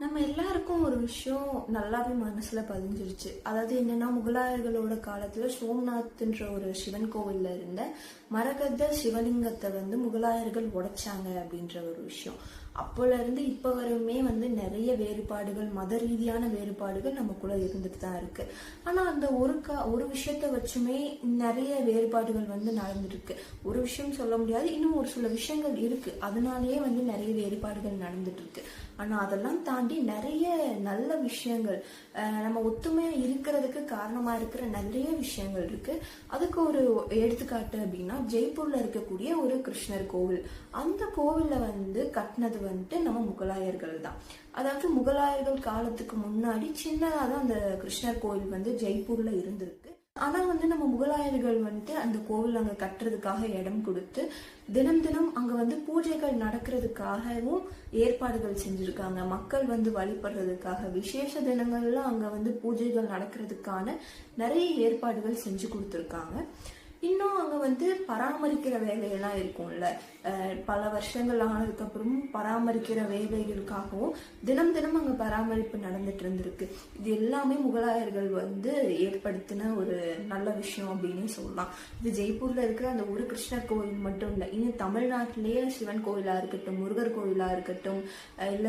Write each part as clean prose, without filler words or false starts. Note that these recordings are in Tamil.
நம்ம எல்லாருக்கும் ஒரு விஷயம் நல்லாவே மனசுல பதிஞ்சிருச்சு. அதாவது என்னன்னா, முகலாயர்களோட காலத்துல சோம்நாத்ன்ற ஒரு சிவன் கோவில்ல இருந்த மரகத சிவலிங்கத்தை முகலாயர்கள் உடைச்சாங்க அப்படின்ற ஒரு விஷயம். அப்போல இருந்து இப்ப வரையுமே நிறைய வேறுபாடுகள், மத ரீதியான வேறுபாடுகள் நமக்குள்ள இருந்துட்டு தான் இருக்கு. ஆனா அந்த ஒரு விஷயத்த வச்சுமே நிறைய வேறுபாடுகள் நடந்துட்டு இருக்கு. ஒரு விஷயம் சொல்ல முடியாது, இன்னும் ஒரு சில விஷயங்கள் இருக்கு, அதனாலேயே நிறைய வேறுபாடுகள் நடந்துட்டு இருக்கு. ஆனா அதெல்லாம் தாண்டி நிறைய நல்ல விஷயங்கள், நம்ம ஒத்துமையா இருக்கிறதுக்கு காரணமா இருக்கிற நிறைய விஷயங்கள் இருக்கு. அதுக்கு ஒரு எடுத்துக்காட்டு அப்படின்னா, ஜெய்ப்பூர்ல இருக்கக்கூடிய ஒரு கிருஷ்ணர் கோவில். அந்த கோவில்ல கட்டினது நம்ம முகலாயர்கள் தான். அதாவது முகலாயர்கள் காலத்துக்கு முன்னாடி சின்னதா தான் அந்த கிருஷ்ணர் கோவில் ஜெய்ப்பூர்ல இருந்திருக்கு. ஆனா நம்ம முகலாயர்கள் அந்த கோவில் அங்க கட்டுறதுக்காக இடம் கொடுத்து தினம் தினம் அங்க பூஜைகள் நடக்கிறதுக்காகவும் ஏற்பாடுகள் செஞ்சிருக்காங்க. மக்கள் வழிபடுறதுக்காக விசேஷ தினங்கள்ல அங்க பூஜைகள் நடக்கிறதுக்கான நிறைய ஏற்பாடுகள் செஞ்சு கொடுத்துருக்காங்க. இன்னும் அங்க பராமரிக்கிற வேலையெல்லாம் இருக்கும்ல, பல வருஷங்கள் ஆனதுக்கு அப்புறமும் பராமரிக்கிற வேலைகளுக்காகவும் தினம் தினம் அங்க பராமரிப்பு நடந்துட்டு இருந்திருக்கு. இது எல்லாமே முகலாயர்கள் ஏற்படுத்தின ஒரு நல்ல விஷயம் அப்படின்னு சொல்லலாம். இது ஜெய்ப்பூர்ல இருக்கிற அந்த ஒரு கிருஷ்ணர் கோவில் மட்டும் இல்லை, இன்னும் தமிழ்நாட்டிலேயே சிவன் கோவிலா இருக்கட்டும், முருகர் கோவிலா இருக்கட்டும், இல்ல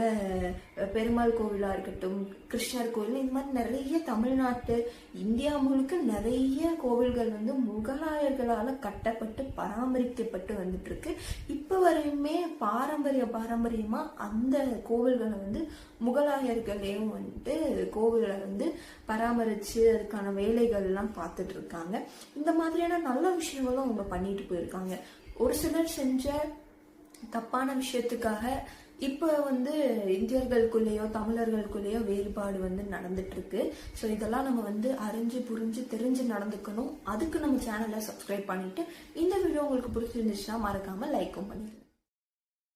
பெருமாள் கோவிலா இருக்கட்டும், கிருஷ்ணர் கோவில், இந்த மாதிரி நிறைய தமிழ்நாட்டு, இந்தியா முழுக்க நிறைய கோவில்கள் முகலாயர்களால கட்டப்பட்டு பராமரிக்கப்பட்டு வந்துட்டு இருக்கு. இப்ப வரையுமே பாரம்பரியமா அந்த கோவில்களை முகலாயர்களையும் கோவிலை பராமரிச்சு அதுக்கான வேலைகள் எல்லாம் பார்த்துட்டு இருக்காங்க. இந்த மாதிரியான நல்ல விஷயங்களும் அவங்க பண்ணிட்டு போயிருக்காங்க. ஒரு சிலர் செஞ்ச தப்பான விஷயத்துக்காக இப்ப இந்தியர்களுக்குள்ளேயோ தமிழர்களுக்குள்ளேயோ வேறுபாடு நடந்துட்டு இருக்கு. ஸோ இதெல்லாம் நம்ம அறிஞ்சு புரிஞ்சு தெரிஞ்சு நடந்துக்கணும். அதுக்கு நம்ம சேனலை சப்ஸ்கிரைப் பண்ணிட்டு, இந்த வீடியோ உங்களுக்கு பிடிச்சிருந்துச்சுன்னா மறக்காம லைக்கும் பண்ணிடுங்க.